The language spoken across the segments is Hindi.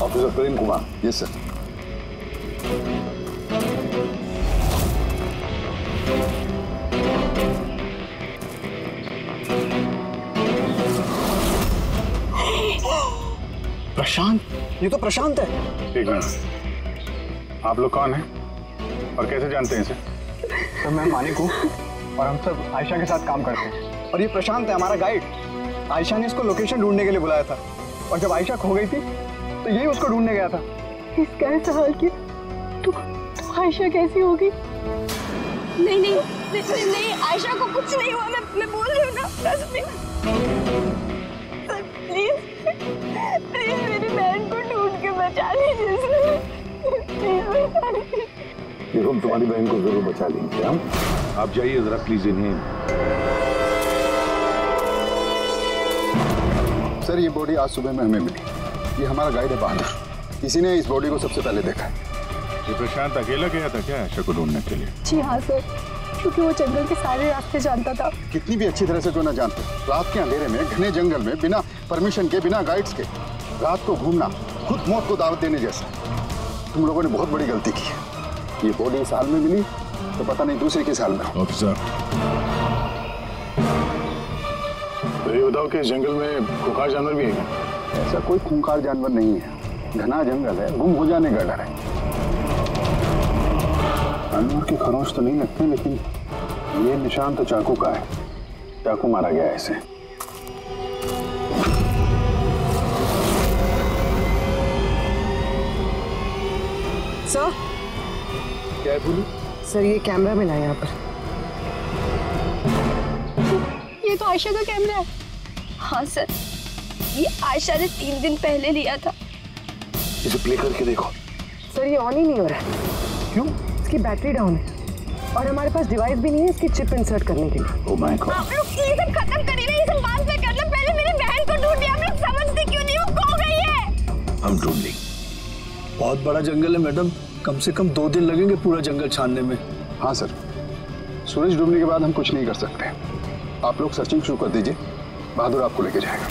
Officer Prem Kumar. Yes sir. Prashant, ये तो प्रशांत है। एक मिनट, आप लोग कौन हैं और कैसे जानते हैं इसे? तो मैं मानिक हूँ और हम सब आयशा के साथ काम करते हैं। और ये प्रशांत है, हमारा गाइड। आयशा ने इसको लोकेशन ढूंढने के लिए बुलाया था और जब आयशा खो गई थी तो यही उसको ढूंढने गया था। इसका ऐसा हाल कि तो आयशा कैसी होगी? नहीं नहीं नहीं नहीं, आयशा को कुछ नहीं हुआ। मैं बोल रही हूँ ना, प्लीज प्लीज मेरी बहन को ढूंढ के बचा लीजिए प्लीज बचा लीजिए। देखो, हम तुम्हारी बहन को जरूर बचा लेंगे। हम आप जाइए जरा प्लीज इन्हें। सर, ये बॉडी आज सुबह में हमें मिली। ये हमारा गाइड है बहादुर। इसी ने इस बॉडी को सबसे पहले देखा है। ये प्रशांत अकेला गया था क्या आयशा को ढूंढने के लिए? जी हाँ सर, क्योंकि वो जंगल के सारे रास्ते जानता था। कितनी भी अच्छी तरह से क्यों ना जानते, रात के अंधेरे में घने जंगल में बिना परमिशन के, बिना गाइड्स के रात को घूमना खुद मौत को दावत देने जैसा। तुम लोगों ने बहुत बड़ी गलती की है। ये बॉडी इस हाल में मिली तो पता नहीं दूसरे किस हाल में। ऑफिसर, तो ये बताओ कि इस जंगल में खुंखार जानवर भी है क्या? ऐसा कोई खूंखार जानवर नहीं है। घना जंगल है, गुम हो जाने का डर है। जानवर के खरोच तो नहीं लगते, लेकिन ये निशान तो चाकू का है। चाकू मारा गया है इसे। सर, क्या है बोलू? सर ये कैमरा मिला है यहाँ पर। ये तो आयशा का कैमरा है। हाँ सर, ये आयशा ने 3 दिन पहले लिया था। इसे प्ले करके देखो। सर ये ऑन ही नहीं हो रहा है। क्यों? इसकी बैटरी डाउन है और हमारे पास डिवाइस भी नहीं है इसकी चिप इंसर्ट करने के लिए। Oh my God. आप लोग ये सब खत्म करिए ना, ये सब बाद में कर लो। पहले मेरी बहन को ढूंढिए। आप लोग समझते क्यों नहीं, वो खो गई है। हम ढूंढ लेंगे। बहुत बड़ा जंगल है मैडम, कम से कम 2 दिन लगेंगे पूरा जंगल छानने में। हाँ सर, सूरज डूबने के बाद हम कुछ नहीं कर सकते। आप लोग सर्चिंग शुरू कर दीजिए, बहादुर आपको लेके जाएगा।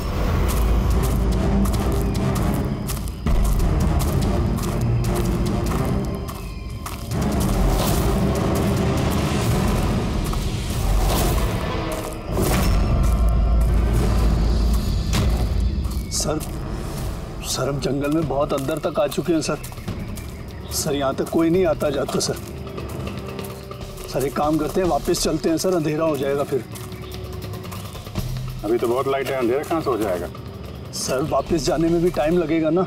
सर हम जंगल में बहुत अंदर तक आ चुके हैं सर यहाँ तक कोई नहीं आता जाता सर एक काम करते हैं, वापस चलते हैं सर, अंधेरा हो जाएगा फिर। अभी तो बहुत लाइट है, अंधेरा कहाँ से हो जाएगा? सर वापस जाने में भी टाइम लगेगा ना,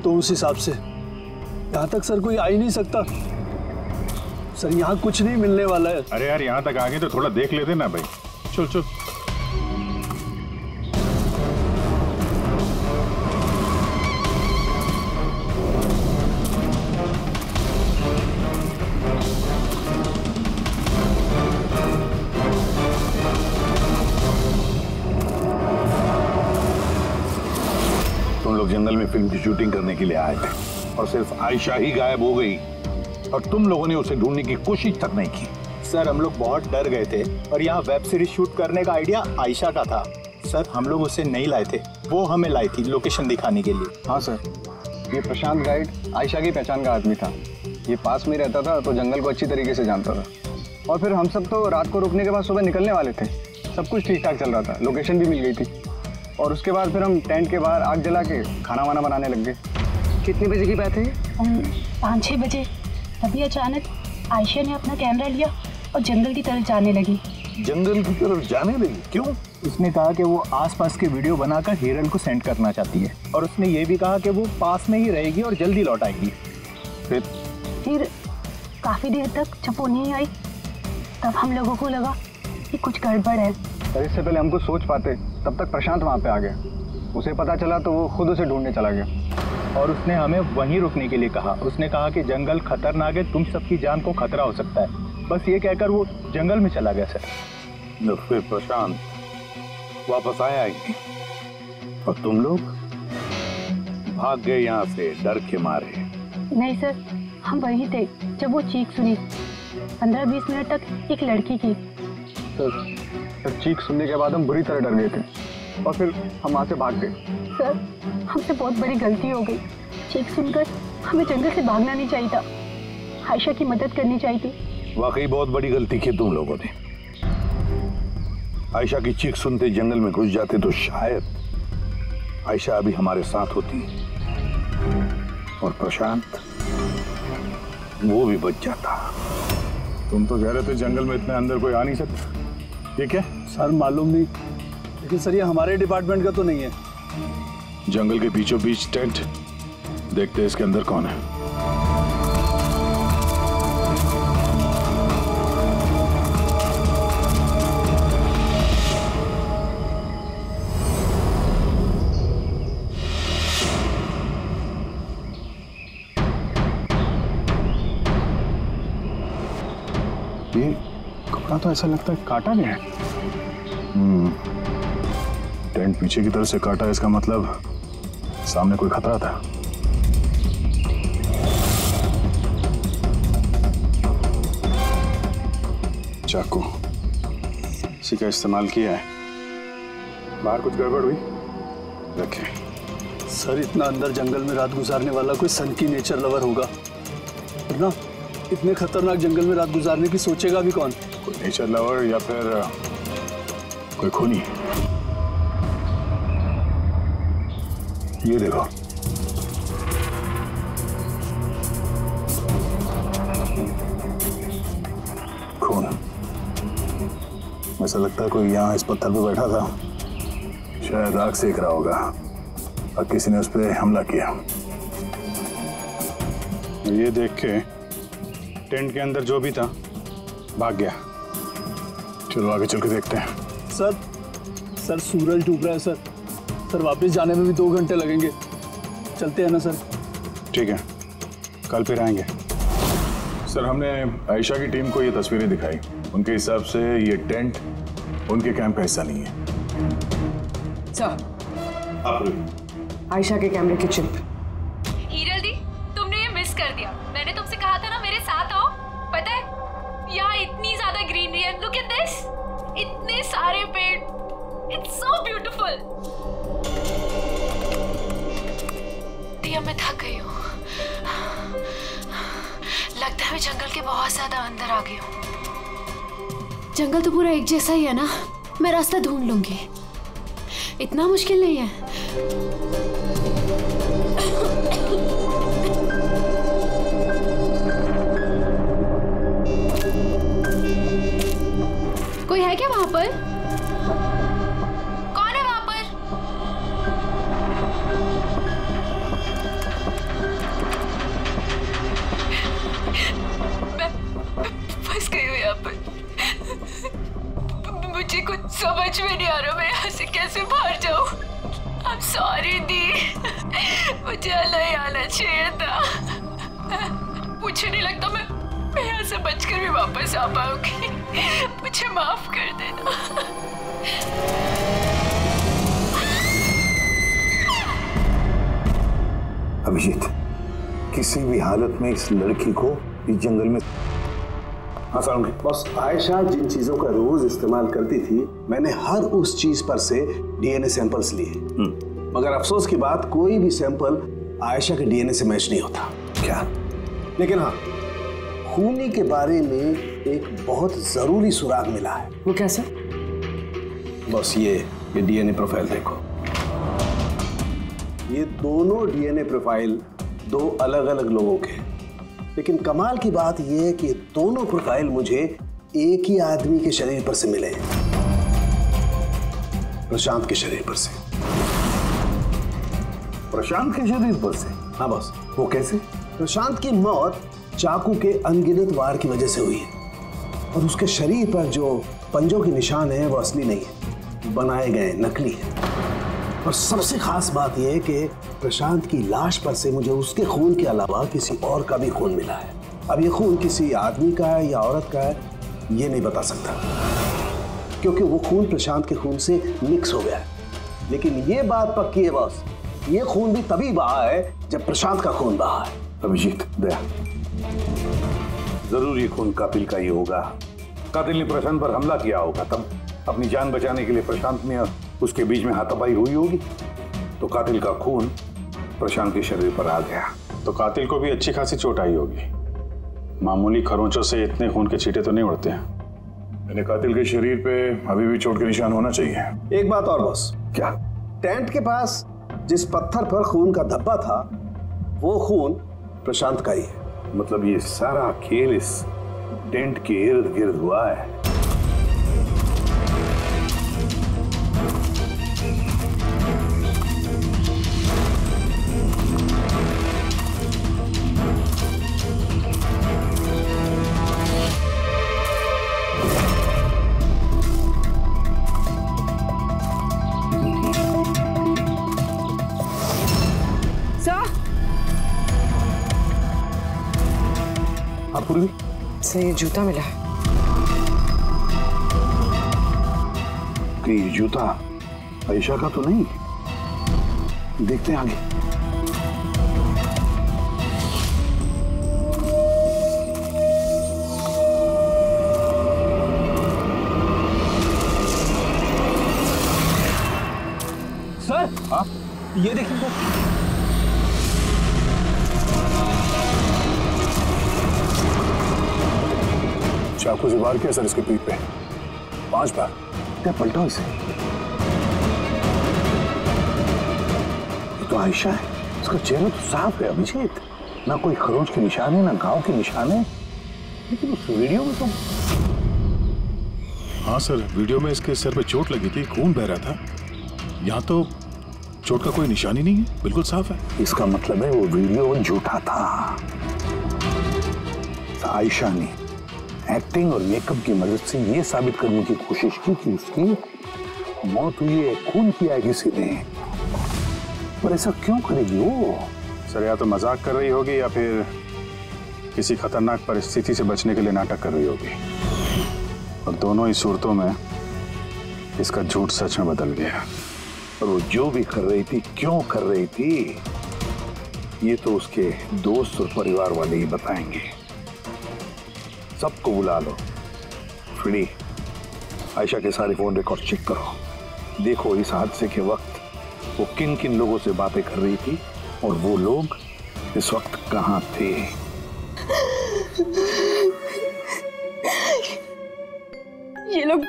तो उस हिसाब से यहाँ तक सर कोई आ ही नहीं सकता। सर यहाँ कुछ नहीं मिलने वाला है। अरे यार, यहाँ तक आ गए तो थोड़ा देख लेते ना भाई। चल चल। जंगल में फिल्म की शूटिंग करने के लिए आए थे और सिर्फ आयशा ही गायब हो गई और तुम लोगों ने उसे ढूंढने की कोशिश तक नहीं की। सर हम लोग बहुत डर गए थे और यहाँ वेब सीरीज शूट करने का आइडिया आयशा का था। सर हम लोग उसे नहीं लाए थे, वो हमें लाई थी लोकेशन दिखाने के लिए। हाँ सर, ये प्रशांत गाइड आयशा की पहचान का आदमी था। ये पास में रहता था तो जंगल को अच्छी तरीके से जानता था। और फिर हम सब तो रात को रुकने के बाद सुबह निकलने वाले थे। सब कुछ ठीक ठाक चल रहा था, लोकेशन भी मिल गई थी। और उसके बाद फिर हम टेंट के बाहर आग जला के खाना वाना बनाने लग गए। कितने बजे की बात है? 5-6 बजे। तभी अचानक आयशा ने अपना कैमरा लिया और जंगल की तरफ जाने लगी। जंगल की तरफ जाने लगी? क्यों? उसने कहा कि वो आसपास के वीडियो बनाकर हिरल को सेंड करना चाहती है और उसने ये भी कहा कि वो पास में ही रहेगी और जल्दी लौट आएगी। फिर काफी देर तक जब वो नहीं आई तब हम लोगों को लगा कि कुछ गड़बड़ है। और इससे पहले हमको सोच पाते तब तक प्रशांत वहाँ पे आ गया। उसे पता चला तो वो खुद उसे ढूंढने चला गया और उसने हमें वहीं रुकने के लिए कहा। उसने कहा कि जंगल खतरनाक है, तुम सबकी जान को खतरा हो सकता है। बस ये कहकर वो जंगल में चला गया सर। फिर प्रशांत वापस आया ही और तुम लोग भाग गए यहाँ से डर के मारे? नहीं सर, हम वहीं थे जब वो चीख सुनी। 15-20 मिनट तक एक लड़की की। सर चीख सुनने के बाद हम बुरी तरह डर गए थे। और फिर हम वहाँ से भाग गए। सर, हमसे बहुत बड़ी गलती हो गई। चीख सुनकर हमें जंगल से भागना नहीं चाहिए था, आयशा की मदद करनी चाहिए थी। वाकई बहुत बड़ी गलती की तुम लोगों ने। आयशा की चीख सुनते जंगल में घुस जाते तो शायद आयशा अभी हमारे साथ होती और प्रशांत वो भी बच जाता। तुम तो कह रहे थे जंगल में इतने अंदर कोई आ नहीं सकता। ये क्या? सर मालूम नहीं, लेकिन सर ये हमारे डिपार्टमेंट का तो नहीं है। जंगल के बीचों बीच टेंट, देखते हैं इसके अंदर कौन है। ये कपड़ा तो ऐसा लगता है काटा गया है। टेंट पीछे की तरफ से काटा है, इसका मतलब सामने कोई खतरा था। चाकू इसी का इस्तेमाल किया है। बाहर कुछ गड़बड़ हुई? रखें। सर इतना अंदर जंगल में रात गुजारने वाला कोई सन की नेचर लवर होगा, वरना इतने खतरनाक जंगल में रात गुजारने की सोचेगा भी कौन? कोई नेचर लवर या फिर कोई खूनी। ये देखो, खून। ऐसा लगता है कोई यहाँ इस पत्थर पे बैठा था, शायद आग सेक रहा होगा और किसी ने उस पर हमला किया। ये देख के टेंट के अंदर जो भी था भाग गया। चलो आगे चल के देखते हैं। सर सूरज डूब रहा है सर। सर वापस जाने में भी 2 घंटे लगेंगे। चलते हैं ना सर? ठीक है, कल फिर आएंगे। सर हमने आयशा की टीम को ये तस्वीरें दिखाई, उनके हिसाब से ये टेंट उनके कैंप का हिस्सा नहीं है। सर, आयशा के कैमरे की चिप। हीरल दी, तुमने ये मिस कर दिया। मैंने तुमसे कहा था ना मेरे साथ आओ। पता है यहाँ इतनी ज्यादा ग्रीनरी है। लुक एट दिस, इतने सारे पेड़। It's so beautiful. दिया मैं थक गई हूँ। लगता है मैं जंगल के बहुत ज्यादा अंदर आ गई हूँ। जंगल तो पूरा एक जैसा ही है ना, मैं रास्ता ढूंढ लूंगी। इतना मुश्किल नहीं है। कोई है क्या वहां पर? कौन है वहां पर? मैं फंस गई हूँ यहाँ पर। मुझे कुछ समझ में नहीं आ रहा, मैं यहाँ से कैसे बाहर जाऊँ? I'm sorry दी, मुझे अलग आना चाहिए था। मुझे नहीं लगता मैं यहाँ से बचकर भी वापस आ पाऊंगी। मुझे माफ कर देना। अभिजीत, किसी भी हालत में इस लड़की को इस जंगल में बस आयशा जिन चीजों का रोज इस्तेमाल करती थी, मैंने हर उस चीज पर से डीएनए सैंपल्स लिए, मगर अफसोस की बात कोई भी सैंपल आयशा के डीएनए से मैच नहीं होता। क्या? लेकिन हाँ, खूनी के बारे में एक बहुत जरूरी सुराग मिला है। वो कैसे? बस ये डीएनए प्रोफाइल देखो। ये दोनों डीएनए प्रोफाइल 2 अलग अलग लोगों के, लेकिन कमाल की बात यह है कि दोनों प्रोफाइल मुझे एक ही आदमी के शरीर पर से मिले, प्रशांत के शरीर पर से। प्रशांत के शरीर पर से? हाँ बस। वो कैसे? प्रशांत की मौत चाकू के अनगिनत वार की वजह से हुई है, और उसके शरीर पर जो पंजों के निशान हैं वो असली नहीं है, बनाए गए नकली है। और सबसे खास बात यह है कि प्रशांत की लाश पर से मुझे उसके खून के अलावा किसी और का भी खून मिला है। अब ये खून किसी आदमी का है या औरत का है ये नहीं बता सकता, क्योंकि वो खून प्रशांत के खून से मिक्स हो गया है। लेकिन ये बात पक्की है बॉस, ये खून भी तभी बहा है जब प्रशांत का खून बहा है। अभिजीत, दया, जरूर ये खून कातिल का ही होगा। कातिल ने प्रशांत पर हमला किया होगा, तब अपनी जान बचाने के लिए प्रशांत ने उसके बीच में हाथापाई हुई होगी तो कातिल का खून प्रशांत के शरीर पर आ गया। तो कातिल को भी अच्छी खासी चोट आई होगी। मामूली खरोंचों से इतने खून के छींटे तो नहीं उड़ते हैं। यानी कातिल के शरीर पे अभी भी चोट के निशान होना चाहिए। एक बात और बॉस, क्या? टेंट के पास जिस पत्थर पर खून का धब्बा था वो खून प्रशांत का ही है। मतलब ये सारा खेल इस टेंट के इर्द गिर्द हुआ है। पूर्वी से ये जूता मिला है। कि ये जूता आयशा का तो नहीं? देखते हैं आगे। सर, हाँ? ये देखिए सर। चाकू से वार किया सर इसके पीठ पे 5 बार। क्या पलटो इसे? ये तो आयशा है। इसका चेहरा तो साफ है अभिजीत। ना कोई खरोंच के निशान है, ना घाव के निशान है। लेकिन उस वीडियो में तो हाँ सर, वीडियो में इसके सर पे चोट लगी थी, खून बह रहा था। यहाँ तो चोट का कोई निशान ही नहीं है, बिल्कुल साफ है। इसका मतलब है वो वीडियो झूठा था। आयशा ने एक्टिंग और मेकअप की मदद से ये साबित करने की कोशिश की कि उसकी मौत हुई है, खून किया है किसी ने। पर ऐसा क्यों करेगी वो? सर या तो मजाक कर रही होगी या फिर किसी खतरनाक परिस्थिति से बचने के लिए नाटक कर रही होगी। और दोनों ही सूरतों में इसका झूठ सच में बदल गया। और वो जो भी कर रही थी, क्यों कर रही थी, ये तो उसके दोस्त और परिवार वाले ही बताएंगे। सबको बुला लो। फ्री आयशा के सारे फोन रिकॉर्ड चेक करो। देखो इस हादसे के वक्त वो किन किन लोगों से बातें कर रही थी और वो लोग इस वक्त कहाँ थे। ये लोग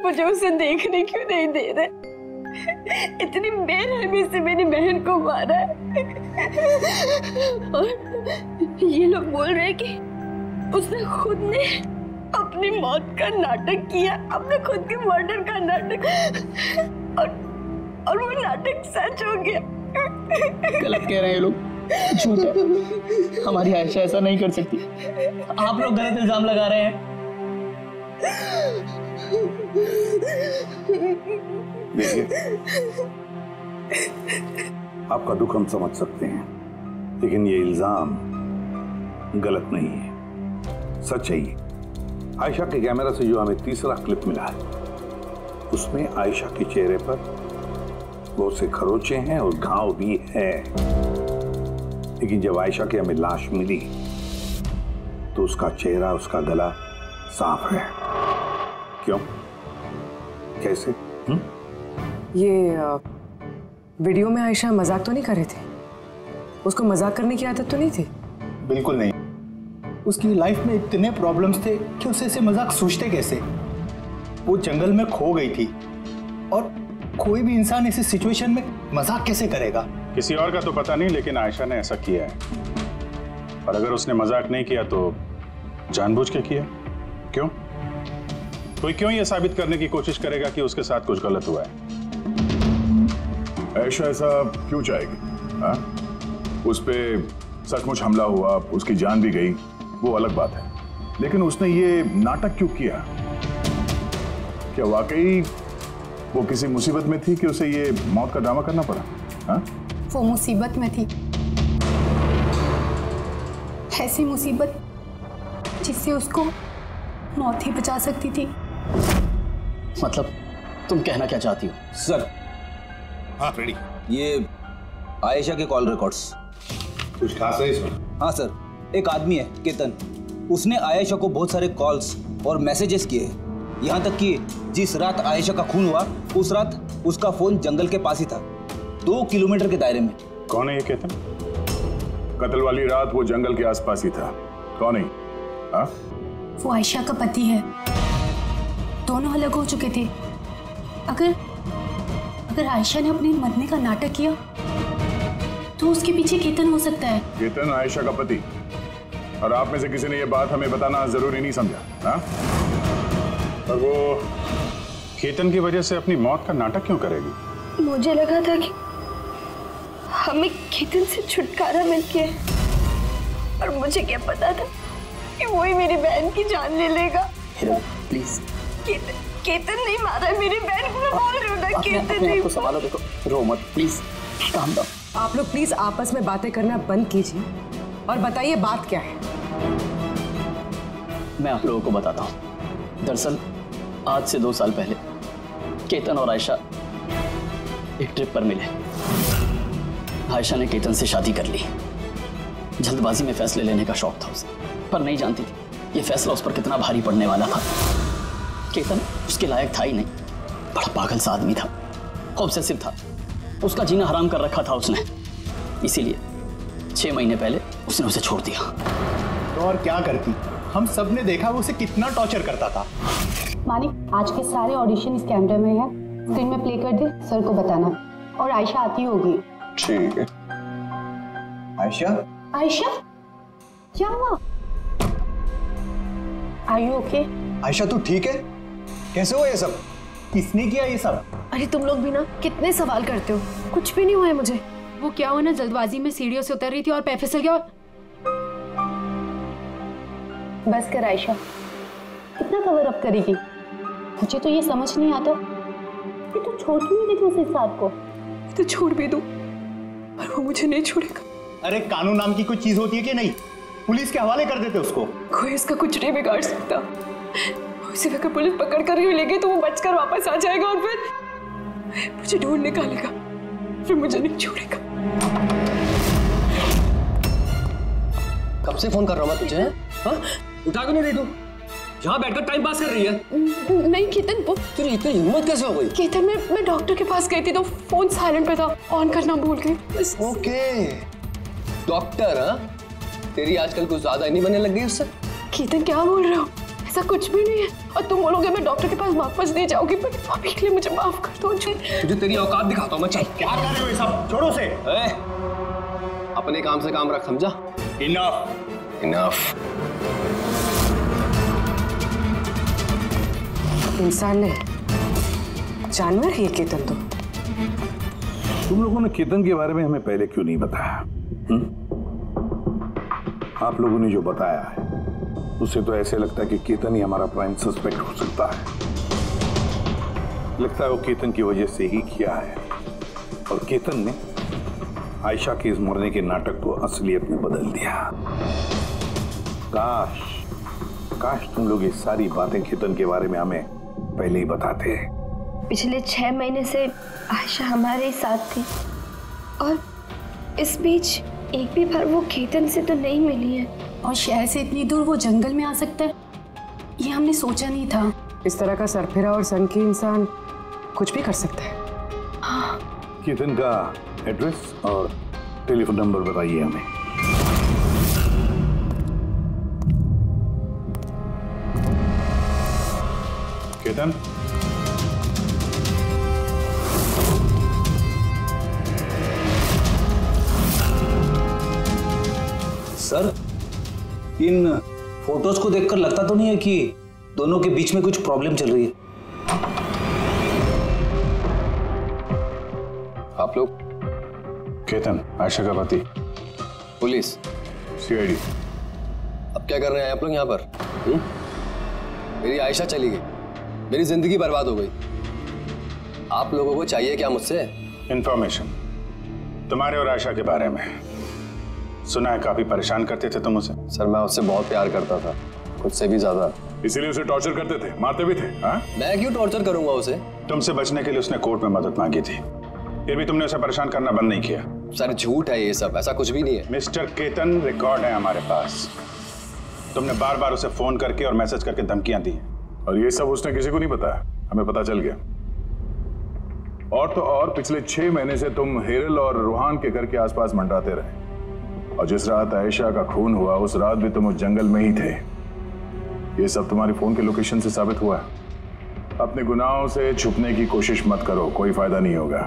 मुझे उसे देखने क्यों नहीं दे रहे? इतनी बेरहमी से मेरी बहन को मारा है। और ये लोग बोल रहे हैं कि उसने खुद ने अपनी मौत का नाटक किया, अपने खुद के मर्डर का नाटक। और वो नाटक सच हो गया। गलत कह रहे हैं ये लोग, झूठ है। हमारी आयशा ऐसा नहीं कर सकती। आप लोग गलत इल्जाम लगा रहे हैं। देखिए, आपका दुख हम समझ सकते हैं, लेकिन ये इल्जाम गलत नहीं है, सच है। आयशा के कैमरा से जो हमें तीसरा क्लिप मिला है उसमें आयशा के चेहरे पर बहुत से खरोंचे हैं और घाव भी है। लेकिन जब आयशा की हमें लाश मिली तो उसका चेहरा, उसका गला साफ है। क्यों? कैसे? ये वीडियो में आयशा मजाक तो नहीं कर रहे थे? उसको मजाक करने की आदत तो नहीं थी? बिल्कुल नहीं। उसकी लाइफ में इतने प्रॉब्लम्स थे कि उसे ऐसे मजाक सोचते कैसे? वो जंगल में खो गई थी और कोई भी इंसान ऐसी सिचुएशन में मजाक कैसे करेगा? किसी और का तो पता नहीं, लेकिन आयशा ने ऐसा किया है। और अगर उसने मजाक नहीं किया तो जानबूझ के किया। क्यों? कोई क्यों ये साबित करने की कोशिश करेगा कि उसके साथ कुछ गलत हुआ है? आयशा ऐसा क्यों चाहेगी? हाँ, उस पे सचमुच हमला हुआ, उसकी जान भी गई, वो अलग बात है। लेकिन उसने ये नाटक क्यों किया? क्या वाकई वो किसी मुसीबत में थी कि उसे ये मौत का ड्रामा करना पड़ा? हाँ? वो मुसीबत में थी, ऐसी मुसीबत जिससे उसको मौत ही बचा सकती थी। मतलब तुम कहना क्या चाहती हो? सर, हाँ रेडी। ये आयशा के कॉल रिकॉर्ड्स। कुछ खास है इसमें? हाँ सर, एक आदमी है केतन, उसने आयशा को बहुत सारे कॉल्स और मैसेजेस किए यहाँ तक कि जिस रात आयशा का खून हुआ उस रात उसका फोन जंगल के पास ही था, 2 किलोमीटर के दायरे में। कौन है ये केतन? कत्ल वाली रात वो जंगल के आसपास ही था। कौन है? हाँ? वो आयशा का पति है। दोनों अलग हो चुके थे। अगर आयशा ने अपने मरने का नाटक किया तो उसके पीछे केतन हो सकता है। केतन आयशा का पति, और आप में से किसी ने ये बात हमें बताना जरूरी नहीं समझा? हाँ? और वो केतन की वजह से अपनी मौत का नाटक क्यों करेगी? मुझे लगा था कि हमें केतन से छुटकारा मिल गया, और मुझे क्या पता था कि वही मेरी बहन की जान ले लेगा। प्लीज। केतन नहीं मारा है मेरी बहन को, मैं बोल रही हूँ ना, केतन नहीं। आपको संभालो, देखो, रो मत प्लीज, काम दो। आप लोग प्लीज आपस में बातें करना बंद कीजिए और बताइए बात क्या है। मैं आप लोगों को बताता हूँ। दरअसल आज से 2 साल पहले केतन और आयशा एक ट्रिप पर मिले। आयशा ने केतन से शादी कर ली। जल्दबाजी में फैसले लेने का शौक था उसे, पर नहीं जानती थी ये फैसला उस पर कितना भारी पड़ने वाला था। केतन उसके लायक था ही नहीं, बड़ा पागल सा आदमी था, ऑब्सेसिव था, उसका जीना हराम कर रखा था उसने। इसीलिए 6 महीने पहले उसने उसे छोड़ दिया। तो और क्या करती, हम सब ने देखा वो उसे कितना टॉर्चर करता था। मानिक, आज के सारे ऑडिशन इस कैमरे में है, स्क्रीन में प्ले कर दे, सर को बताना, और आयशा आती होगी। ठीक है। आयशा क्या हुआ? Are you okay? आयशा तू ठीक है? कैसे हुआ ये सब? किसने किया ये सब? अरे तुम लोग भी ना कितने सवाल करते हो, कुछ भी नहीं हुआ है मुझे। वो क्या हुआ ना, जल्दबाजी में सीढ़ियों से उतर रही थी और पैर फिसल गया। बस कर आयशा, कितना कवर अप करेगी? मुझे तो ये समझ नहीं आता कि तू छोड़ क्यों नहीं देती उसे इस साथ को। तो छोड़ भी दूं, पर वो मुझे नहीं छोड़ेगा। अरे कानून नाम की कोई चीज होती है कि नहीं? पुलिस के हवाले कर देते उसको। कोई इसका कुछ नहीं बिगाड़ सकता। उसे अगर पुलिस पकड़ कर ही लेगी तो वो बचकर वापस आ जाएगा और फिर मुझे ढूंढ निकालेगा, फिर मुझे नहीं छोड़ेगा। कब से फोन कर रहा हूँ मैं तुझे? हाँ? उठा क्यों नहीं रही तू? यहाँ बैठकर टाइम पास कर रही है। नहीं केतन, वो तेरी इतनी हिम्मत कैसे हो गई? केतन, मैं डॉक्टर के पास गई थी तो फोन साइलेंट पे था, ऑन करना भूल गई। Okay, doctor? हाँ, तेरी आजकल कुछ ज्यादा नहीं बनने लग गई उससे। केतन क्या बोल रहे हो? ऐसा कुछ भी नहीं है, और तुम बोलोगे मैं डॉक्टर के पास वापस नहीं जाऊंगी, पर अभी के लिए मुझे माफ कर दो। तुझे तेरी औकात दिखाता हूँ मैं। चल। क्या कर रहे हो ये सब? छोड़ो उसे। अपने काम से काम रख, समझा? इनफ। इंसान नहीं, जानवर है केतन। तो तुम लोगों ने केतन के बारे में हमें पहले क्यों नहीं बताया? आप लोगों ने जो बताया है उससे तो ऐसे लगता है कि केतन ही हमारा प्राइम सस्पेक्ट हो सकता है। लगता है वो केतन की वजह से ही किया है, और केतन ने आयशा के इस मरने के नाटक को असलियत में बदल दिया। काश तुम लोग ये सारी बातें केतन के बारे में हमें पहले ही बताते। पिछले 6 महीने से आयशा हमारे साथ थी, और इस बीच एक भी बार वो केतन से तो नहीं मिली है। और शहर से इतनी दूर वो जंगल में आ सकता है, ये हमने सोचा नहीं था। इस तरह का सरफिरा और सनकी इंसान कुछ भी कर सकता है। हाँ। केतन का एड्रेस और टेलीफोन नंबर बताइए हमें। केतन, सर, इन फोटोज को देखकर लगता तो नहीं है कि दोनों के बीच में कुछ प्रॉब्लम चल रही है? आप लोग? केतन आयशा का पति। पुलिस? सीआईडी। अब क्या कर रहे हैं आप लोग यहाँ पर? मेरी आयशा चली गई, मेरी जिंदगी बर्बाद हो गई। आप लोगों को चाहिए क्या मुझसे? इंफॉर्मेशन तुम्हारे और आयशा के बारे में। सुना है काफी परेशान करते थे तुम उसे। सर मैं उससे बहुत प्यार करता था, खुद से भी ज्यादा। इसीलिए उसे टॉर्चर करते थे, मारते भी थे। हाँ? मैं क्यों टॉर्चर करूंगा उसे? तुमसे बचने के लिए उसने कोर्ट में मदद मांगी थी, फिर भी तुमने उसे परेशान करना बंद नहीं किया। सर झूठ है ये सब, ऐसा कुछ भी नहीं है। मिस्टर केतन, रिकॉर्ड है हमारे पास। तुमने बार बार उसे फोन करके और मैसेज करके धमकियां दी। और ये सब उसने किसी को नहीं बताया, हमें पता चल गया। और तो और पिछले 6 महीने से तुम हिरल और रूहान के घर के आसपास मंडराते रहे, और जिस रात आयशा का खून हुआ उस रात भी तुम उस जंगल में ही थे। ये सब तुम्हारी फोन के लोकेशन से साबित हुआ है। अपने गुनाहों से छुपने की कोशिश मत करो, कोई फायदा नहीं होगा।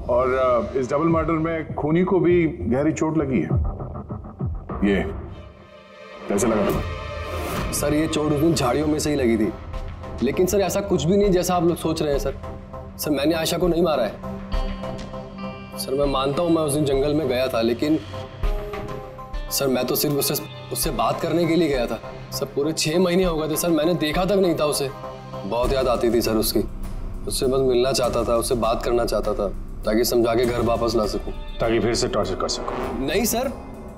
और इस डबल मर्डर में खूनी को भी गहरी चोट लगी है। ये कैसे लगा तुम्हें? सर ये चोट उस दिन झाड़ियों में से ही लगी थी, लेकिन सर ऐसा कुछ भी नहीं जैसा आप लोग सोच रहे हैं। सर मैंने आयशा को नहीं मारा है। सर मैं मानता हूँ मैं उस दिन जंगल में गया था, लेकिन सर मैं तो सिर्फ उससे बात करने के लिए गया था। सर पूरे 6 महीने हो गए थे सर, मैंने देखा तक नहीं था उसे। बहुत याद आती थी सर उसकी, उससे बस मिलना चाहता था, उससे बात करना चाहता था ताकि समझा के घर वापस ला सकूं, ताकि फिर से टॉर्चर कर सकूं। नहीं सर,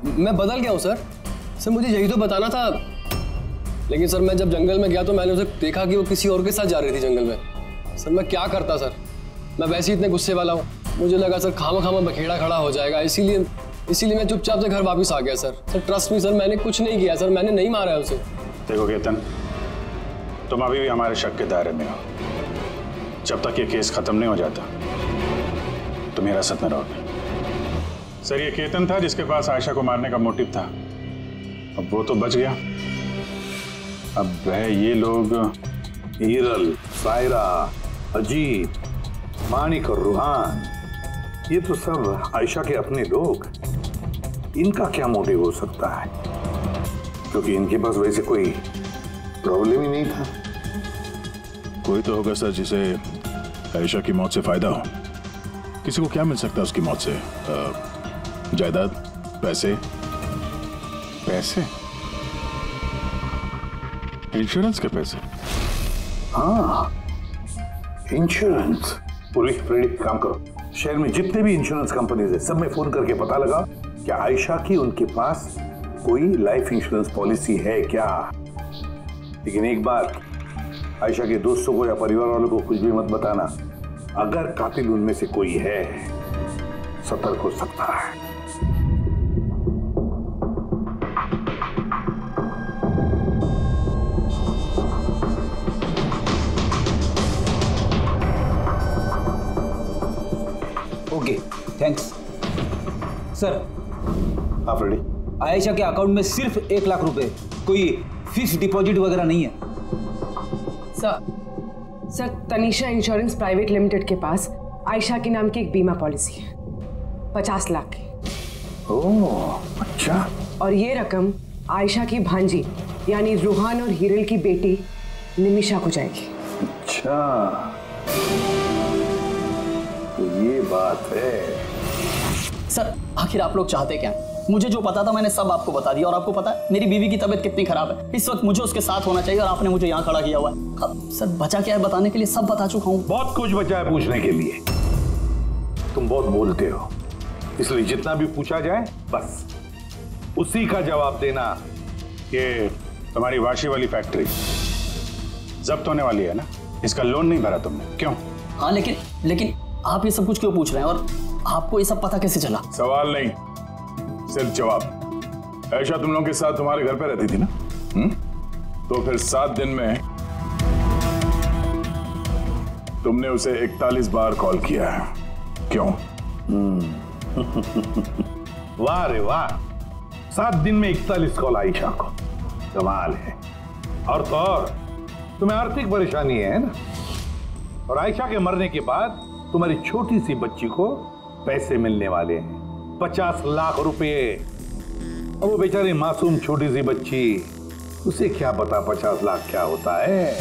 मैं बदल गया हूँ सर मुझे यही तो बताना था। लेकिन सर मैं जब जंगल में गया तो मैंने उसे देखा कि वो किसी और के साथ जा रही थी जंगल में। सर मैं क्या करता सर, मैं वैसे ही इतने गुस्से वाला हूँ। मुझे लगा सर खामा बखेड़ा खड़ा हो जाएगा, इसीलिए मैं चुपचाप से घर वापस आ गया सर ट्रस्ट मी सर, मैंने कुछ नहीं किया सर, मैंने नहीं मारा है उसे। देखो केतन, तुम अभी भी हमारे शक के दायरे में हो। जब तक ये केस खत्म नहीं हो जाता तुम हिरासत में रहोगे। सर ये केतन था जिसके पास आयशा को मारने का मोटिव था, अब वो तो बच गया। अब वह ये लोग हिरल, सायरा, अजीत, मानिक और रूहान, ये तो सब आयशा के अपने लोग। इनका क्या मोटिव हो सकता है? क्योंकि इनके पास वैसे कोई प्रॉब्लम ही नहीं था। कोई तो होगा सर जिसे आयशा की मौत से फायदा हो। किसी को क्या मिल सकता है उसकी मौत से? जायदाद, पैसे? इंश्योरेंस के पैसे? हाँ, इंश्योरेंस। पुलिस प्रेरित काम करो, शहर में जितने भी इंश्योरेंस कंपनीज है सब में फोन करके पता लगा क्या आयशा की उनके पास कोई लाइफ इंश्योरेंस पॉलिसी है क्या। लेकिन एक बात, आयशा के दोस्तों को या परिवार वालों को कुछ भी मत बताना। अगर कातिल उनमें से कोई है सतर्क हो सकता है। Okay, thanks sir. हाँ फ्रेडी, आयशा के अकाउंट में सिर्फ 1 लाख रुपए, कोई फिक्स डिपॉजिट वगैरह नहीं है। Sir Tanisha insurance private limited के पास आयशा के नाम की एक बीमा पॉलिसी है 50 लाख की। ओह अच्छा। और ये रकम आयशा की भांजी यानी रूहान और हिरल की बेटी निमिषा को जाएगी। अच्छा तो ये बात है। सर आखिर आप लोग चाहते क्या? मुझे जो पता था मैंने सब आपको बता दिया, और आपको पता है मेरी बीवी की तबीयत कितनी खराब है, इस वक्त मुझे उसके साथ होना चाहिए और आपने मुझे यहाँ खड़ा किया हुआ है। अब सर बचा क्या है बताने के लिए? सब बता चुका हूँ। बहुत कुछ बचा है पूछने के लिए। तुम बहुत बोलते हो, इसलिए जितना भी पूछा जाए बस उसी का जवाब देना। ये तुम्हारी वाशी वाली फैक्ट्री जब्त होने वाली है ना, इसका लोन नहीं भरा तुमने, क्यों? हाँ लेकिन आप ये सब कुछ क्यों पूछ रहे हैं, और आपको ये सब पता कैसे चला? सवाल नहीं, सिर्फ जवाब। आयशा तुम लोगों के साथ तुम्हारे घर पे रहती थी ना? तो फिर 7 दिन में तुमने उसे 41 बार कॉल किया है, क्यों? वाह रे वाह, 7 दिन में 41 कॉल आयशा को, कमाल है। और तो और तुम्हें आर्थिक परेशानी है ना, और आयशा के मरने के बाद तुम्हारी छोटी सी बच्ची को पैसे मिलने वाले हैं 50 लाख रुपए। अब वो बेचारी मासूम छोटी सी बच्ची, उसे क्या पता 50 लाख क्या होता है?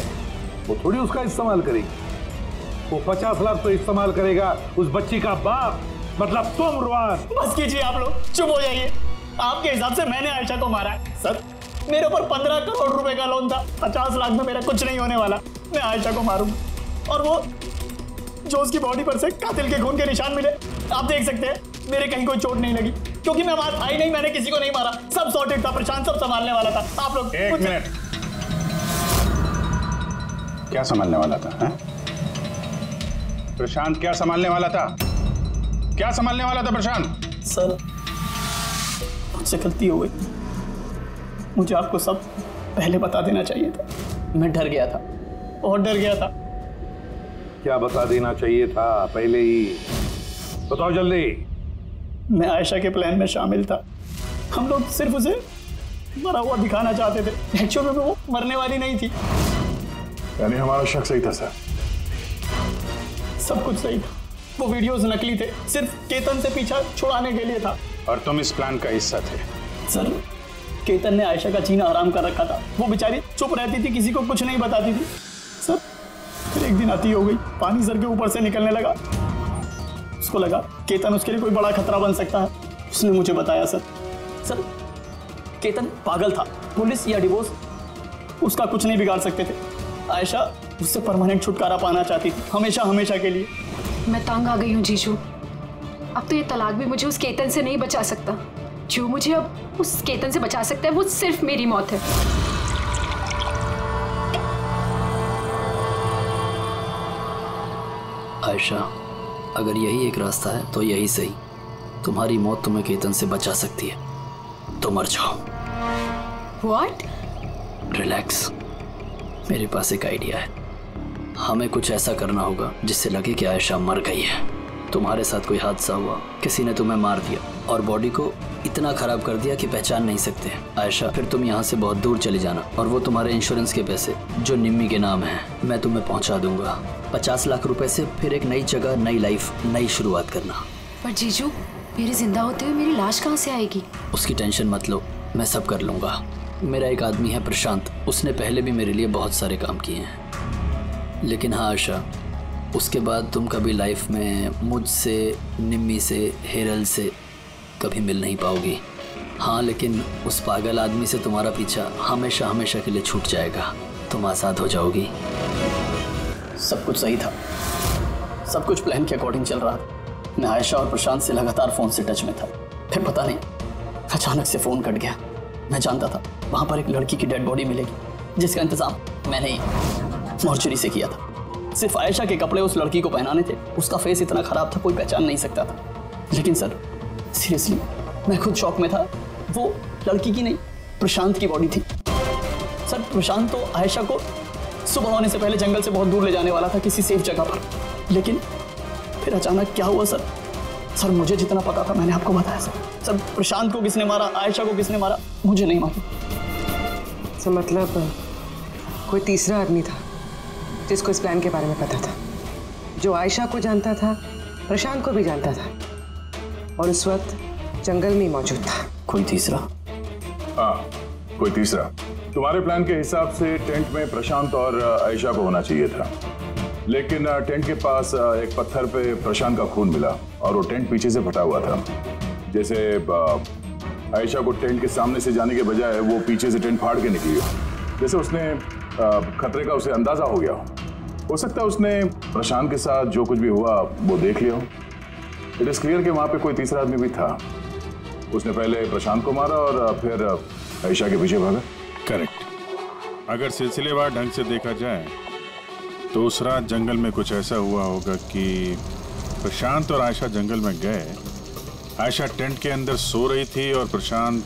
वो थोड़ी उसका इस्तेमाल करेगी। वो 50 लाख तो इस्तेमाल करेगा उस बच्ची का बाप, मतलब तुम रूहान। बस कीजिए आप लोग, चुप हो जाइए। आपके हिसाब से मैंने आयशा को मारा है? सर मेरे ऊपर 15 करोड़ रुपए का लोन था, 50 लाख में मेरा कुछ नहीं होने वाला। मैं आयशा को मारूंगा, और वो जो उसकी बॉडी पर से कातिल के खून के निशान मिले, आप देख सकते हैं मेरे कहीं कोई चोट नहीं लगी, क्योंकि मैं मार भाई नहीं, मैंने किसी को नहीं मारा, सब सॉर्टेड था, प्रशांत सब संभालने वाला था। आप लोग एक मिनट, क्या संभालने वाला था? है? प्रशांत क्या संभालने वाला था? क्या संभालने वाला था प्रशांत? सर मुझसे गलती हो गई, मुझे आपको सब पहले बता देना चाहिए था। मैं डर गया था, बहुत डर गया था। क्या बता देना चाहिए था पहले ही? बताओ जल्दी। मैं आयशा के प्लान में शामिल था। हम लोग सिर्फ उसे मरा हुआ दिखाना चाहते थे। एक्चुअल में वो मरने वाली नहीं थी। यानी हमारा शक सही था सर? सब कुछ सही था। वो वीडियोस नकली थे, सिर्फ केतन से पीछा छुड़ाने के लिए था। और तुम इस प्लान का हिस्सा थे? सर, केतन ने आयशा का जीना हराम कर रखा था। वो बेचारी चुप रहती थी, किसी को कुछ नहीं बताती थी। सर, फिर एक दिन आती हो गई, पानी सर के ऊपर से निकलने लगा। उसको लगा केतन उसके लिए कोई बड़ा खतरा बन सकता है। उसने मुझे बताया सर। सर, केतन पागल था। पुलिस या डिवोर्स उसका कुछ नहीं बिगाड़ सकते थे। आयशा उससे परमानेंट छुटकारा पाना चाहती थी, हमेशा हमेशा के लिए। मैं तंग आ गई हूँ जीजू। अब तो ये तलाक भी मुझे उस केतन से नहीं बचा सकता। जो मुझे अब उस केतन से बचा सकता है वो सिर्फ मेरी मौत है। आयशा, अगर यही एक रास्ता है तो यही सही। तुम्हारी मौत तुम्हें केतन से बचा सकती है, तो मर जाओ। What? रिलैक्स, मेरे पास एक आइडिया है। हमें कुछ ऐसा करना होगा जिससे लगे कि आयशा मर गई है। तुम्हारे साथ कोई हादसा हुआ, किसी ने तुम्हें मार दिया और बॉडी को इतना खराब कर दिया कि पहचान नहीं सकते। आयशा, फिर तुम यहाँ से बहुत दूर चली जाना और वो तुम्हारे इंश्योरेंस के पैसे जो निम्मी के नाम है मैं तुम्हें पहुँचा दूंगा। 50 लाख रुपए से फिर एक नई जगह, नई लाइफ, नई शुरुआत करना। पर जीजू, मेरे जिंदा होते हुए मेरी लाश कहाँ से आएगी? उसकी टेंशन मत लो, मैं सब कर लूँगा। मेरा एक आदमी है प्रशांत, उसने पहले भी मेरे लिए बहुत सारे काम किए हैं। लेकिन हाँ आशा, उसके बाद तुम कभी लाइफ में मुझसे, निम्मी से, हेरल से कभी मिल नहीं पाओगी। हाँ, लेकिन उस पागल आदमी से तुम्हारा पीछा हमेशा हमेशा के लिए छूट जाएगा। तुम आज़ाद हो जाओगी। सब कुछ सही था, सब कुछ प्लान के अकॉर्डिंग चल रहा था। मैं आयशा और प्रशांत से लगातार फ़ोन से टच में था। फिर पता नहीं अचानक से फ़ोन कट गया। मैं जानता था वहाँ पर एक लड़की की डेड बॉडी मिलेगी, जिसका इंतज़ाम मैंने ही मॉर्चरी से किया था। सिर्फ आयशा के कपड़े उस लड़की को पहनाने थे। उसका फेस इतना ख़राब था, कोई पहचान नहीं सकता था। लेकिन सर, सीरियसली मैं खुद शॉक में था। वो लड़की की नहीं, प्रशांत की बॉडी थी। सर, प्रशांत तो आयशा को सुबह होने से पहले जंगल से बहुत दूर ले जाने वाला था, किसी सेफ जगह पर। लेकिन फिर अचानक क्या हुआ सर? सर, मुझे जितना पता था मैंने आपको बताया सर। सर, प्रशांत को किसने मारा, आयशा को किसने मारा, मुझे नहीं मालूम। सर, मतलब कोई तीसरा आदमी था जिसको इस प्लान के बारे में पता था, जो आयशा को जानता था, प्रशांत को भी जानता था और उस वक्त जंगल में ही मौजूद था। कोई तीसरा? हाँ, कोई तीसरा। तुम्हारे प्लान के हिसाब से टेंट में प्रशांत और आयशा को होना चाहिए था, लेकिन टेंट के पास एक पत्थर पे प्रशांत का खून मिला और वो टेंट पीछे से फटा हुआ था। जैसे आयशा को टेंट के सामने से जाने के बजाय वो पीछे से टेंट फाड़ के निकली, जैसे उसने खतरे का उसे अंदाजा हो गया हो सकता है उसने प्रशांत के साथ जो कुछ भी हुआ वो देख लिया हो। इट इज क्लियर कि वहां पे कोई तीसरा आदमी भी था। उसने पहले प्रशांत को मारा और फिर आयशा के पीछे भागा। करेक्ट। अगर सिलसिलेवार ढंग से देखा जाए तो उस रात जंगल में कुछ ऐसा हुआ होगा कि प्रशांत और आयशा जंगल में गए। आयशा टेंट के अंदर सो रही थी और प्रशांत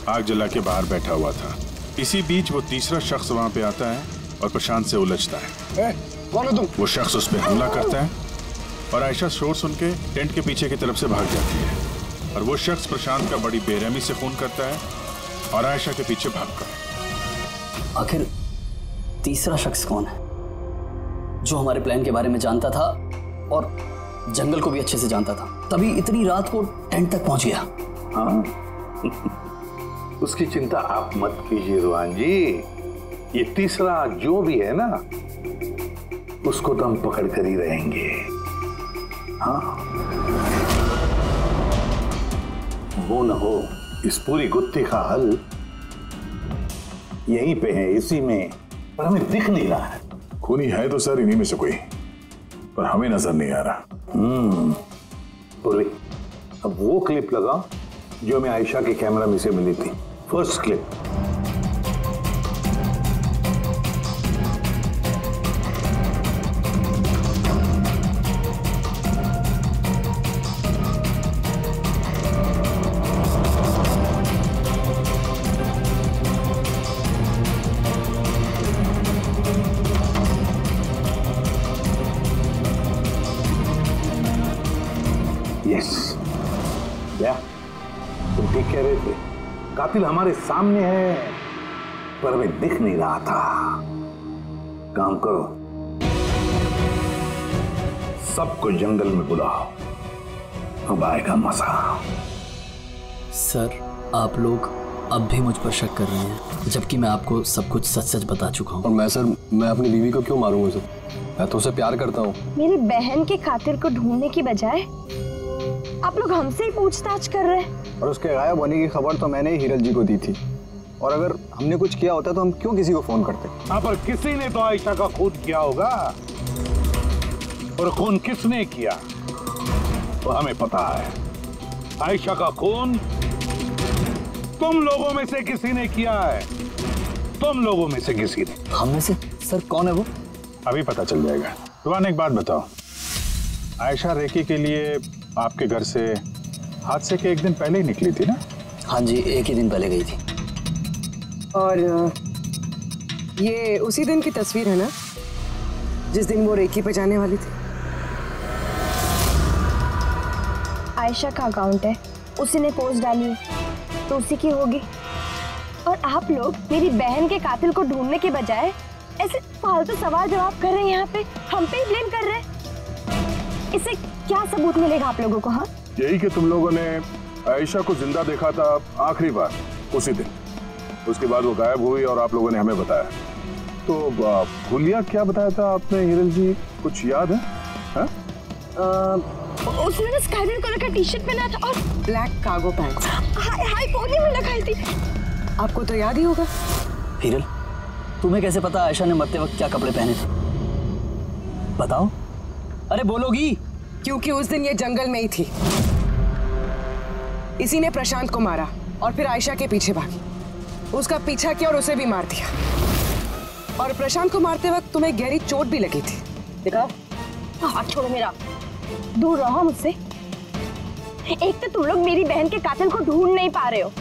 आग जला के बाहर बैठा हुआ था। इसी बीच वो तीसरा शख्स वहां पे आता है और प्रशांत से उलझता है। कौन हो तुम? वो शख्स उस पर हमला करता है और आयशा शोर सुन के टेंट के पीछे की तरफ से भाग जाती है और वो शख्स प्रशांत का बड़ी बेरहमी से खून करता है और आयशा के पीछे भागता है। आखिर तीसरा शख्स कौन है जो हमारे प्लान के बारे में जानता था और जंगल को भी अच्छे से जानता था, तभी इतनी रात को टेंट तक पहुंच गया? हाँ, उसकी चिंता आप मत कीजिए रोहन जी। ये तीसरा जो भी है ना, उसको तो हम पकड़ कर ही रहेंगे। हाँ, वो न हो इस पूरी गुत्थी का हल यहीं पे है, इसी में, पर हमें दिख नहीं रहा है। खूनी है तो सर इन्हीं में से कोई, पर हमें नजर नहीं आ रहा। पूर्वी, अब वो क्लिप लगा जो हमें आयशा के कैमरा में से मिली थी, फर्स्ट क्लिप। क्या तुम ठीक कह रहे थे? कातिल हमारे सामने है पर हमें दिख नहीं रहा था। काम करो, सबको जंगल में बुलाओ, अब आएगा मजा। सर आप लोग अब भी मुझ पर शक कर रहे हैं, जबकि मैं आपको सब कुछ सच सच बता चुका हूँ। और मैं अपनी बीवी को क्यों मारूंगा सर? मैं तो उसे प्यार करता हूँ। मेरी बहन के कातिल को ढूंढने की बजाय आप लोग हमसे ही पूछताछ कर रहे हैं। और उसके गायब होने की खबर तो मैंने ही हीरल जी को दी थी, और अगर हमने कुछ किया होता तो हम क्यों किसी को फोन करते? हाँ, पर किसी ने तो आयशा का खून किया होगा, और खून किसने किया वो हमें पता है। आयशा का खून तुम लोगों में से किसी ने किया है, तुम लोगों में से किसी ने। हम में से? सर कौन है वो? अभी पता चल जाएगा। रुहान एक बात बताओ, आयशा रेकी के लिए आपके घर से हादसे के एक दिन पहले ही निकली थी ना? हाँ जी, एक ही दिन पहले गई थी। और ये उसी दिन की तस्वीर है ना जिस दिन वो रेकी पे जाने वाली थी? आयशा का अकाउंट है, उसी ने पोस्ट डाली है तो उसी की होगी। और आप लोग मेरी बहन के कातिल को ढूंढने के बजाय ऐसे फालतू सवाल जवाब कर रहे हैं, यहाँ पे हम पे ही ब्लेम कर रहे हैं। इससे क्या सबूत मिलेगा आप लोगों को? हाँ, यही कि तुम लोगों ने आयशा को जिंदा देखा था आखिरी बार उसी दिन, उसके बाद वो गायब हुई और आप लोगों ने हमें बताया। तो भूलिया क्या बताया था आपने हीरल जी, कुछ याद है? उसने ना स्काई ब्लू कलर का टी शर्ट पहना था और black cargo pants high pony में लगाई थी। आपको तो याद ही होगा। हीरल, तुम्हें कैसे पता आयशा ने मरते वक्त क्या कपड़े पहने थे? बताओ, अरे बोलोगी? क्योंकि उस दिन ये जंगल में ही थी। इसी ने प्रशांत को मारा और फिर आयशा के पीछे भागी, उसका पीछा किया और उसे भी मार दिया। और प्रशांत को मारते वक्त तुम्हें गहरी चोट भी लगी थी, दिखाओ। हाथ छोड़ो मेरा, दूर रहो मुझसे। एक तो तुम लोग मेरी बहन के कातिल को ढूंढ नहीं पा रहे हो,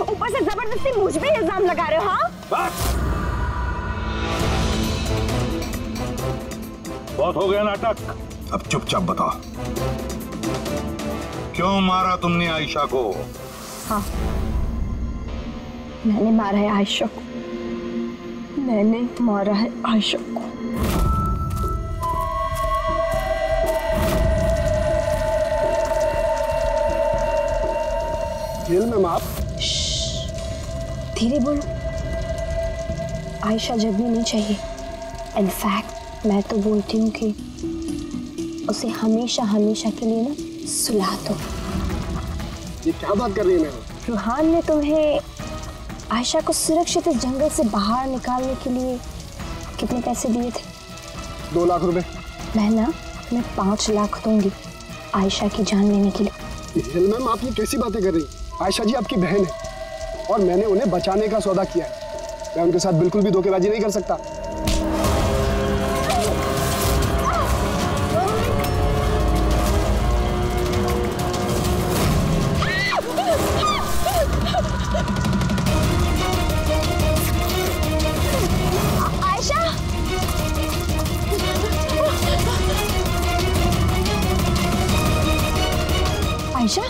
ऊपर से जबरदस्ती मुझ पे इल्जाम लगा रहे हो। हाँ, बहुत हो गया नाटक, अब चुपचाप बताओ, क्यों मारा तुमने आयशा को? हाँ, मैंने मारा है आयशा को, मैंने मारा है आयशा को। मैम आप धीरे बोलो, आयशा जगनी नहीं चाहिए। इनफैक्ट मैं तो बोलती हूँ कि उसे हमेशा हमेशा के लिए ना सुला दो। ये क्या बात कर रही है मैम? रुहान ने तुम्हें आयशा को सुरक्षित इस जंगल से बाहर निकालने के लिए कितने पैसे दिए थे? 2 लाख रुपए। मैं ना तुम्हें 5 लाख दूंगी आयशा की जान लेने के लिए। मैम आप ये कैसी बातें कर रही हैं? आयशा जी आपकी बहन है और मैंने उन्हें बचाने का सौदा किया है। मैं उनके साथ बिल्कुल भी धोखेबाजी नहीं कर सकता। आयशा, आयशा,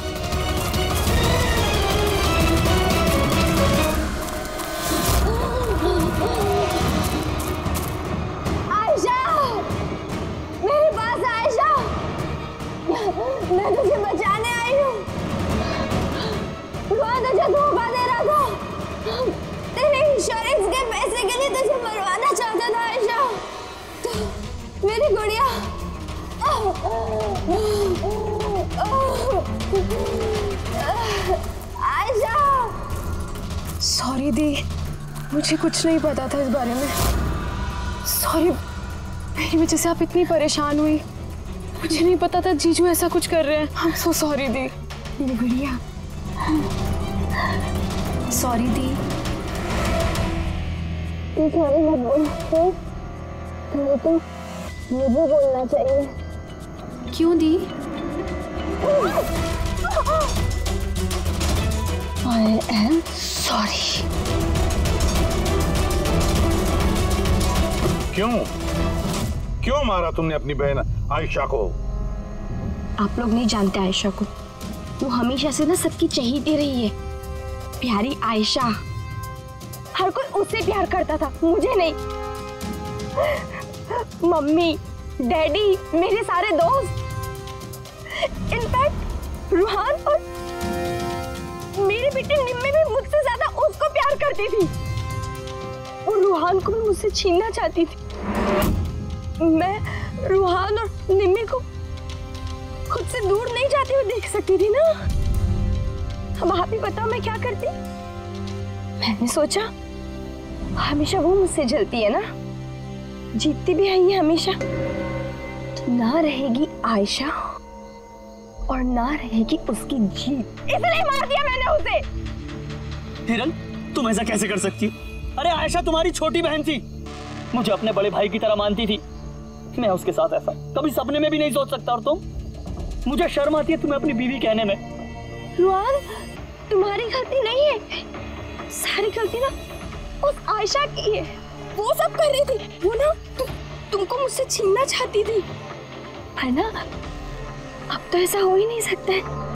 मैं तुझे बचाने आई हूँ। रुहान तुझे धोखा दे रहा था, तेरे इंश्योरेंस के पैसे के लिए तुझे मरवाना चाहता था आयशा। तो मेरी गुड़िया। आयशा, सॉरी दी, मुझे कुछ नहीं पता था इस बारे में। सॉरी, मेरी वजह से आप इतनी परेशान हुई। मुझे नहीं पता था जीजू ऐसा कुछ कर रहे हैं। I'm so sorry दी। मेरी गुड़िया, सॉरी दी। तू सॉरी मत बोल, तो मुझे बोलना चाहिए। क्यों दी? I am sorry। क्यों मारा तुमने अपनी बहन आयशा को? आप लोग नहीं जानते आयशा को, वो हमेशा से ना सबकी चहेती रही है, प्यारी आयशा। हर कोई उससे प्यार करता था, मुझे नहीं। मम्मी, डैडी, मेरे सारे दोस्त, इनफैक्ट रूहान और मेरी बेटी निम्मी भी मुझसे ज्यादा उसको प्यार करती थी। और रूहान को भी मुझसे छीनना चाहती थी। मैं रूहान और निम्मी को खुद से दूर नहीं जाते हुए देख सकती थी ना। अब आप ही बताओ मैं क्या करती। मैंने सोचा हमेशा वो मुझसे जलती है ना, जीतती भी है ये हमेशा, तो ना रहेगी आयशा और ना रहेगी उसकी जीत, इसलिए मार दिया मैंने उसे। हिरन, तुम ऐसा कैसे कर सकती हो? अरे आयशा तुम्हारी छोटी बहन थी, मुझे अपने बड़े भाई की तरह मानती थी। मैं उसके साथ ऐसा कभी सपने में भी नहीं सोच सकता। और तुम, मुझे शर्म आती है तुम्हें अपनी बीवी कहने में। रुआन, तुम्हारी गलती नहीं है, सारी गलती ना उस आयशा की है। वो सब कर रही थी, वो ना तुमको मुझसे छीनना चाहती थी, है ना? अब तो ऐसा हो ही नहीं सकता है।